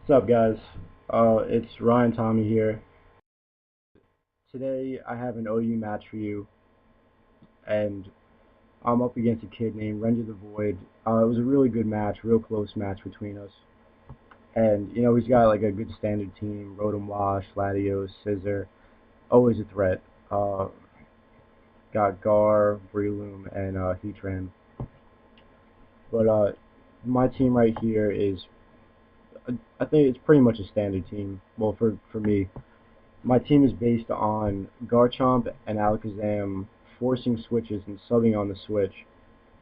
What's up, guys? It's Ryan Tommy here. Today I have an OU match for you, and I'm up against a kid named Render the Void. It was a really good match, real close match between us. And he's got like a good standard team: Rotom Wash, Latios, Scissor, always a threat. Uh, got Gar, Breloom, and Heatran. But my team right here is, I think it's pretty much a standard team. Well, for me, my team is based on Garchomp and Alakazam forcing switches and subbing on the switch,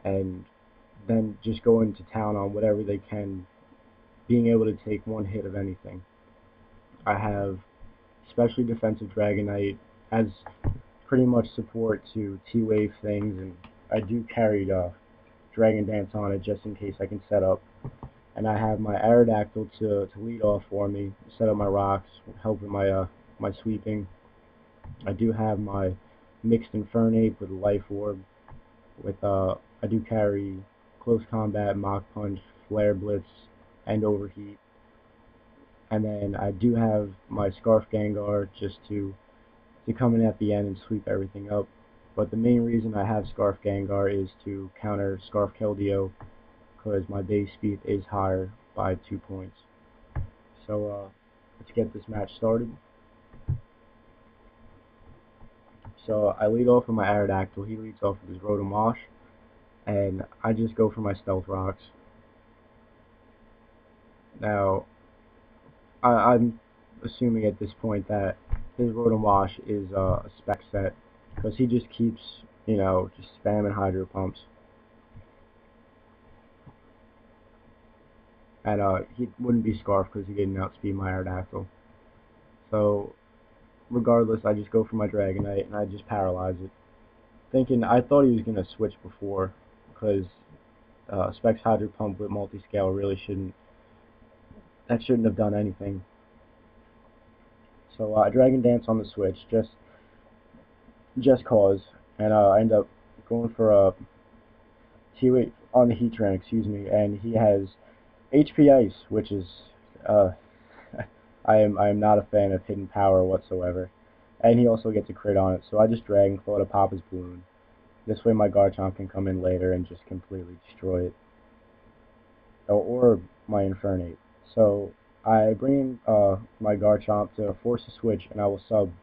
and then just going to town on whatever they can, being able to take one hit of anything. I have especially defensive Dragonite as pretty much support to T-Wave things, and I do carry Dragon Dance on it just in case I can set up. And I have my Aerodactyl to lead off for me, set up my rocks, help with my sweeping. I do have my mixed Infernape with Life Orb. I do carry Close Combat, Mach Punch, Flare Blitz, and Overheat. And then I do have my Scarf Gengar just to come in at the end and sweep everything up. But the main reason I have Scarf Gengar is to counter Scarf Keldeo because my base speed is higher by 2 points. So let's get this match started. So I lead off with my Aerodactyl. He leads off with his Rotom Wash, and I just go for my Stealth Rocks. Now, I'm assuming at this point that his Rotom Wash is a spec set, because he just keeps, just spamming Hydro Pumps. And he wouldn't be Scarf because he didn't outspeed my Aerodactyl. So, regardless, I just go for my Dragonite, and I just paralyze it. I thought he was going to switch before, because Specs Hydro Pump with multi-scale really shouldn't have done anything. So Dragon Dance on the switch, just cause, and I end up going for a T-Wave on the Heatran, excuse me, and he has HP Ice, which is I am not a fan of hidden power whatsoever, and he also gets a crit on it. So I just Dragon Claw to pop his balloon. This way my Garchomp can come in later and just completely destroy it, or my Infernape. So I bring in my Garchomp to force a switch, and I will sub.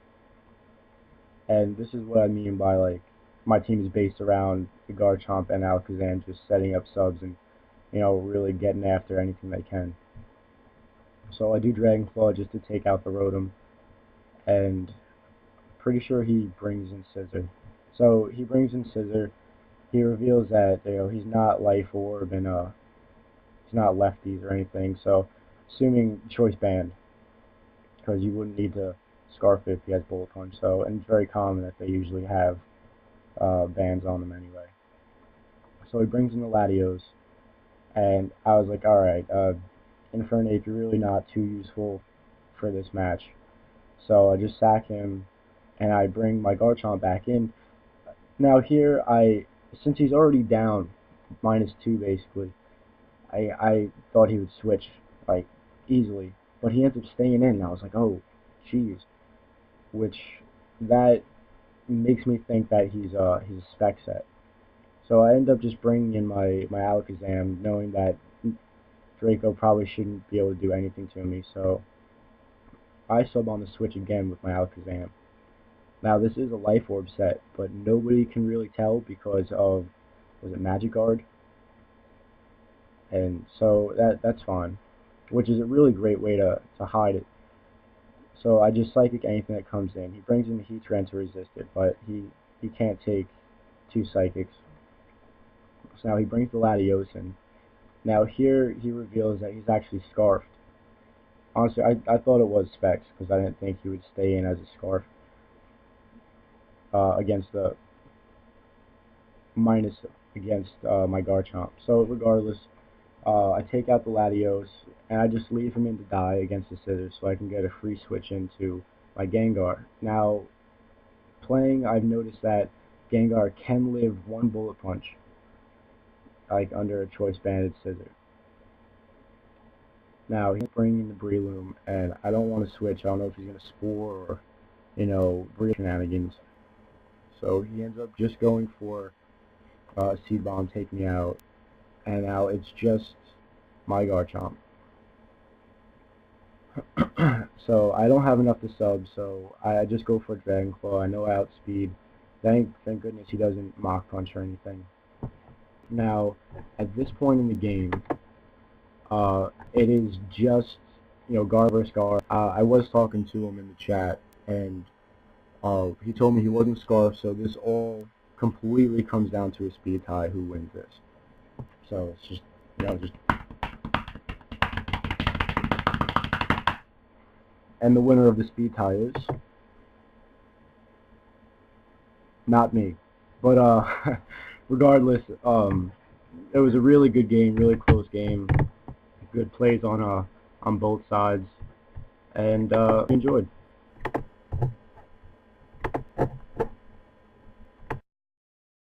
And this is what I mean by, like, my team is based around the Garchomp and Alakazam just setting up subs and, really getting after anything they can. So I do Dragon Claw just to take out the Rotom, and pretty sure he brings in Scissor. So he brings in Scissor. He reveals that he's not Life Orb and he's not lefties or anything. So assuming Choice Band, because you wouldn't need to Scarf it if he has Bullet Punch. So, and it's very common that they usually have bands on them anyway. So he brings in the Latios, and I was like, alright, Infernape, you're really not too useful for this match. So I just sack him, and I bring my Garchomp back in. Now here, since he's already down, -2 basically, I thought he would switch, like, easily. But he ends up staying in, and I was like, oh, jeez. Which, that makes me think that he's a spec set. So I end up just bringing in my Alakazam, knowing that Draco probably shouldn't be able to do anything to me. So I sub on the switch again with my Alakazam. Now this is a Life Orb set, but nobody can really tell because of, was it Magic Guard? And so that's fine, which is a really great way to hide it. So I just Psychic anything that comes in. He brings in the Heatran to resist it, but he can't take 2 Psychics. So now he brings the Latios in. Now here he reveals that he's actually Scarfed. Honestly, I thought it was Specs because I didn't think he would stay in as a Scarf against the minus against my Garchomp. So regardless, I take out the Latios, and I just leave him in to die against the Scissors so I can get a free switch into my Gengar. Now, playing, I've noticed that Gengar can live 1 Bullet Punch, like under a Choice Banded Scissor. Now he's bringing the Breloom, and I don't want to switch. I don't know if he's gonna spore or Bree shenanigans. So he ends up just going for Seed Bomb, take me out, and now it's just my Garchomp. So I don't have enough to sub, so I just go for Dragon Claw. I know outspeed. Thank goodness he doesn't Mach Punch or anything. Now, at this point in the game, it is just Gar versus Gar. I was talking to him in the chat, and he told me he wasn't Scarf, so this all completely comes down to a speed tie who wins this. So it's just, and the winner of the speed tie is not me. But regardless, it was a really good game, really close game. Good plays on both sides, and enjoyed.